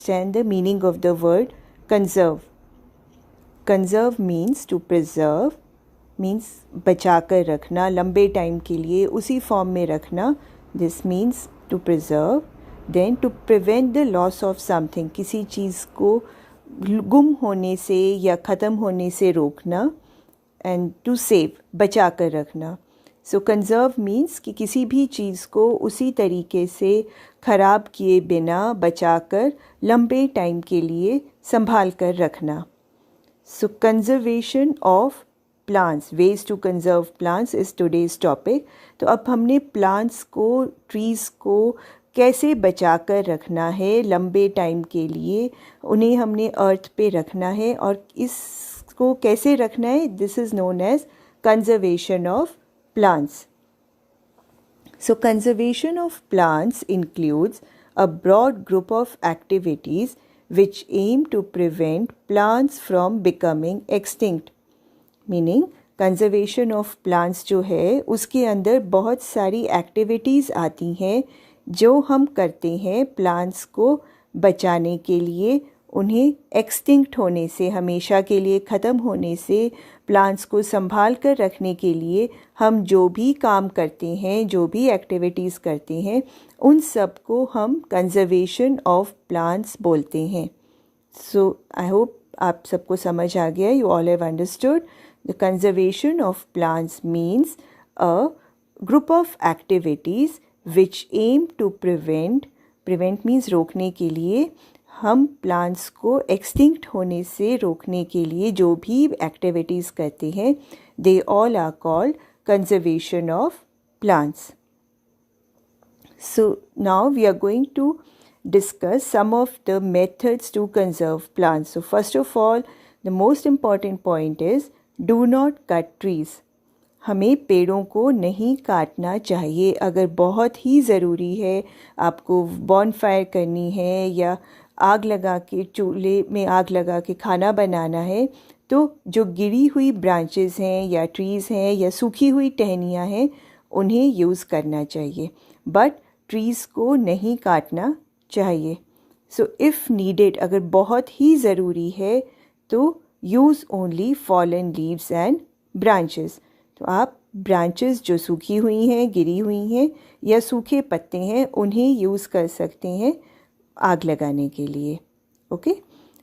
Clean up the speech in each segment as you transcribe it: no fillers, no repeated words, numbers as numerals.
understand the meaning of the word conserve. Conserve means to preserve, means बचा कर रखना, लंबे टाइम के लिए उसी फॉर्म में रखना. This means to preserve. Then to prevent the loss of something, किसी चीज़ को गुम होने से या ख़त्म होने से रोकना. And to save, बचा कर रखना. सो कंज़र्व मीन्स कि किसी भी चीज़ को उसी तरीके से ख़राब किए बिना बचा कर लंबे टाइम के लिए संभाल कर रखना. So conservation of plants, ways to conserve plants is today's topic. तो अब हमने प्लांट्स को, ट्रीज़ को कैसे बचा कर रखना है लंबे टाइम के लिए, उन्हें हमने अर्थ पे रखना है और इसको कैसे रखना है, this is known as conservation of plants. So conservation of plants includes a broad group of activities which aim to prevent plants from becoming extinct. Meaning conservation of plants जो है उसके अंदर बहुत सारी activities आती हैं जो हम करते हैं plants को बचाने के लिए, उन्हें एक्सटिंक्ट होने से, हमेशा के लिए ख़त्म होने से, प्लांट्स को संभाल कर रखने के लिए हम जो भी काम करते हैं, जो भी एक्टिविटीज़ करते हैं, उन सब को हम कंजर्वेशन ऑफ प्लांट्स बोलते हैं. सो आई होप आप सबको समझ आ गया. You all have understood. The conservation of plants means a group of activities which aim to prevent means रोकने के लिए, हम प्लांट्स को एक्सटिंक्ट होने से रोकने के लिए जो भी एक्टिविटीज़ करते हैं, they all are called conservation of plants. So now we are going to discuss some of the methods to conserve plants. So first of all the most important point is do not cut trees. हमें पेड़ों को नहीं काटना चाहिए. अगर बहुत ही ज़रूरी है, आपको बॉनफायर करनी है या आग लगा के, चूल्हे में आग लगा के खाना बनाना है, तो जो गिरी हुई ब्रांचेस हैं या ट्रीज़ हैं या सूखी हुई टहनियाँ हैं, उन्हें यूज़ करना चाहिए. बट ट्रीज़ को नहीं काटना चाहिए. सो इफ़ नीडेड, अगर बहुत ही ज़रूरी है तो use only fallen leaves and branches. तो आप ब्रांचेस जो सूखी हुई हैं, गिरी हुई हैं या सूखे पत्ते हैं, उन्हें यूज़ कर सकते हैं आग लगाने के लिए. Okay.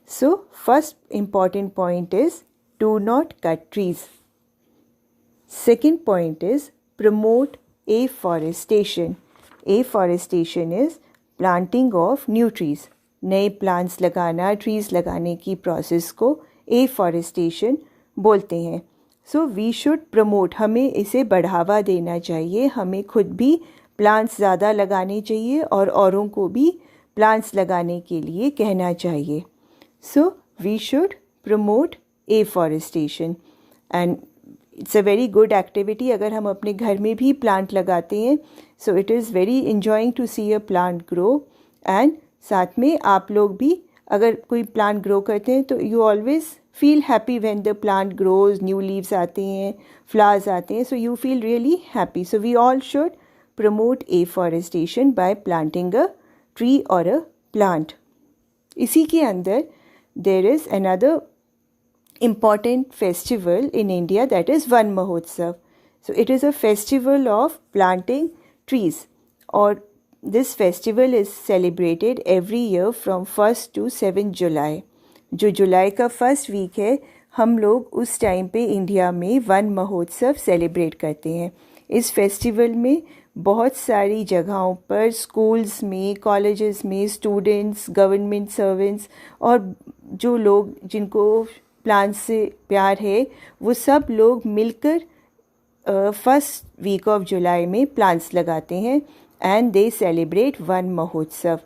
So first important point is do not cut trees. Second point is promote afforestation. Afforestation is planting of new trees. नए प्लांट्स लगाना, ट्रीज़ लगाने की प्रोसेस को एफॉरेस्टेशन बोलते हैं. सो वी शुड प्रमोट, हमें इसे बढ़ावा देना चाहिए. हमें खुद भी प्लांट्स ज़्यादा लगाने चाहिए और औरों को भी प्लांट्स लगाने के लिए कहना चाहिए. So we should promote afforestation and it's a very good activity. अगर हम अपने घर में भी प्लांट लगाते हैं, so it is very enjoying to see a plant grow. And साथ में आप लोग भी अगर कोई प्लांट ग्रो करते हैं तो you always feel happy when the plant grows, new leaves आते हैं, फ्लावर्स आते हैं, so you feel really happy. So we all should promote afforestation by planting a tree और अ प्लांट. इसी के अंदर there is another important festival in India, that is Van Mahotsav. So it is a festival of planting trees और this festival is celebrated every year from 1 to 7 जुलाई. जो जुलाई का first week है, हम लोग उस टाइम पे इंडिया में वन महोत्सव सेलिब्रेट करते हैं. इस फेस्टिवल में बहुत सारी जगहों पर, स्कूल्स में, कॉलेजेस में, स्टूडेंट्स, गवर्नमेंट सर्वेंट्स और जो लोग जिनको प्लांट्स से प्यार है, वो सब लोग मिलकर फर्स्ट वीक ऑफ जुलाई में प्लांट्स लगाते हैं एंड दे सेलिब्रेट वन महोत्सव.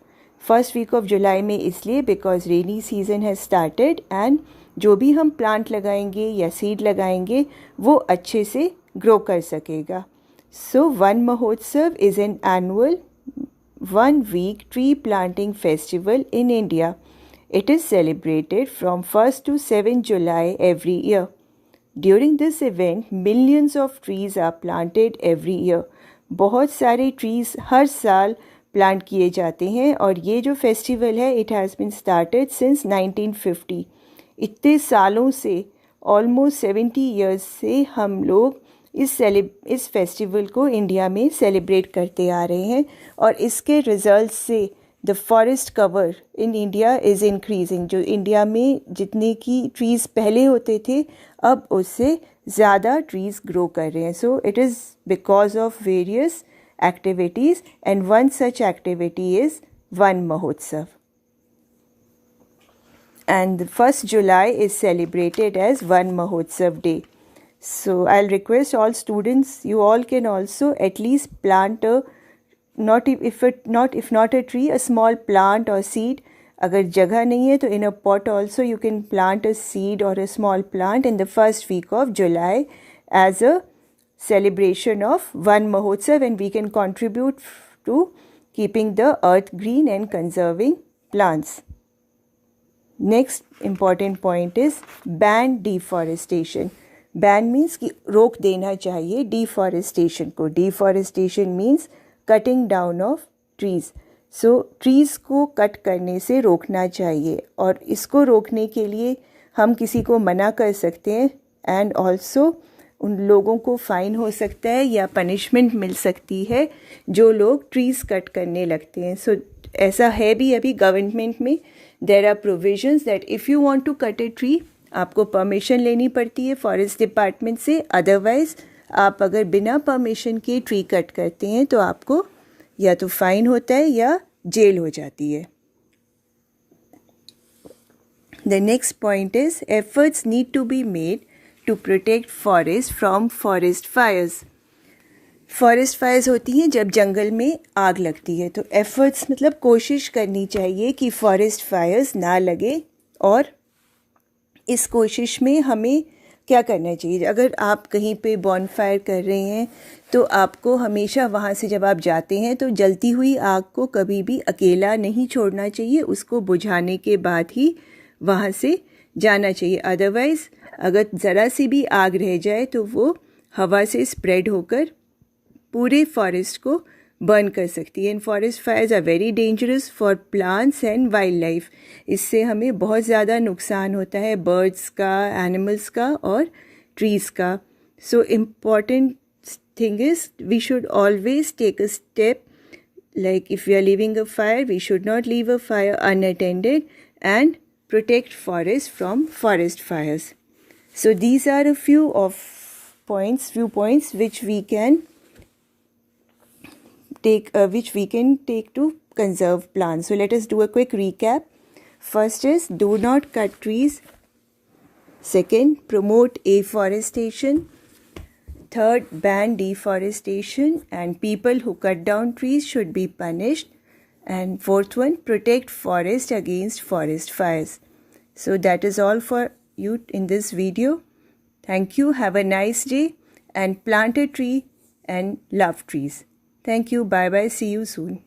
फर्स्ट वीक ऑफ जुलाई में इसलिए because rainy season has started and जो भी हम प्लांट लगाएंगे या सीड लगाएंगे वो अच्छे से ग्रो कर सकेगा. So, Van Mahotsav is an annual 1-week tree planting festival in India. It is celebrated from 1 to 7 July every year. During this event, millions of trees are planted every year. बहुत सारे trees हर साल plant किए जाते हैं। और ये जो festival है it has been started since 1950। इतने सालों से, ऑलमोस्ट 70 इयर्स से हम लोग इस फेस्टिवल को इंडिया में सेलिब्रेट करते आ रहे हैं। और इसके रिजल्ट से the forest cover in India is increasing. जो इंडिया में जितने की ट्रीज़ पहले होते थे, अब उससे ज़्यादा ट्रीज़ ग्रो कर रहे हैं। So it is because of various activities, and one such activity is Van Mahotsav. And the 1st July is celebrated as Van Mahotsav Day. So I'll request all students, you all can also at least plant a, if not a tree, a small plant or seed. अगर जगह नहीं है तो in a pot also you can plant a seed or a small plant in the first week of July as a celebration of Van Mahotsav, and we can contribute to keeping the earth green and conserving plants. Next important point is ban deforestation. Ban means कि रोक देना चाहिए deforestation को. Deforestation means cutting down of trees. So trees को cut करने से रोकना चाहिए, और इसको रोकने के लिए हम किसी को मना कर सकते हैं, and also उन लोगों को फ़ाइन हो सकता है या पनिशमेंट मिल सकती है जो लोग ट्रीज़ कट करने लगते हैं। सो ऐसा है भी अभी गवर्नमेंट में, there are provisions that if you want to cut a tree आपको परमिशन लेनी पड़ती है फॉरेस्ट डिपार्टमेंट से। अदरवाइज़ आप अगर बिना परमिशन के ट्री कट करते हैं तो आपको या तो फ़ाइन होता है या जेल हो जाती है। The next point is efforts need to be made to protect forest from forest fires. Forest fires होती हैं जब जंगल में आग लगती है, तो एफर्ट्स मतलब कोशिश करनी चाहिए कि फॉरेस्ट फायर्स ना लगे। और इस कोशिश में हमें क्या करना चाहिए, अगर आप कहीं पे बॉनफायर कर रहे हैं तो आपको हमेशा वहाँ से जब आप जाते हैं तो जलती हुई आग को कभी भी अकेला नहीं छोड़ना चाहिए, उसको बुझाने के बाद ही वहाँ से जाना चाहिए। अदरवाइज़ अगर ज़रा सी भी आग रह जाए तो वो हवा से स्प्रेड होकर पूरे फॉरेस्ट को बर्न कर सकती है। And forest fires are very dangerous for plants and wildlife. इससे हमें बहुत ज़्यादा नुकसान होता है, बर्ड्स का, एनिमल्स का और ट्रीज़ का। So important thing is we should always take a step, like if we are leaving a fire, we should not leave a fire unattended and protect forests from forest fires. So these are a few points which we can take to conserve plants. So let us do a quick recap. First is do not cut trees. Second, promote afforestation. Third, ban deforestation, and people who cut down trees should be punished. And fourth one, protect forest against forest fires. So that is all for you in this video. Thank you. Have a nice day and plant a tree and love trees. Thank you. Bye bye. See you soon.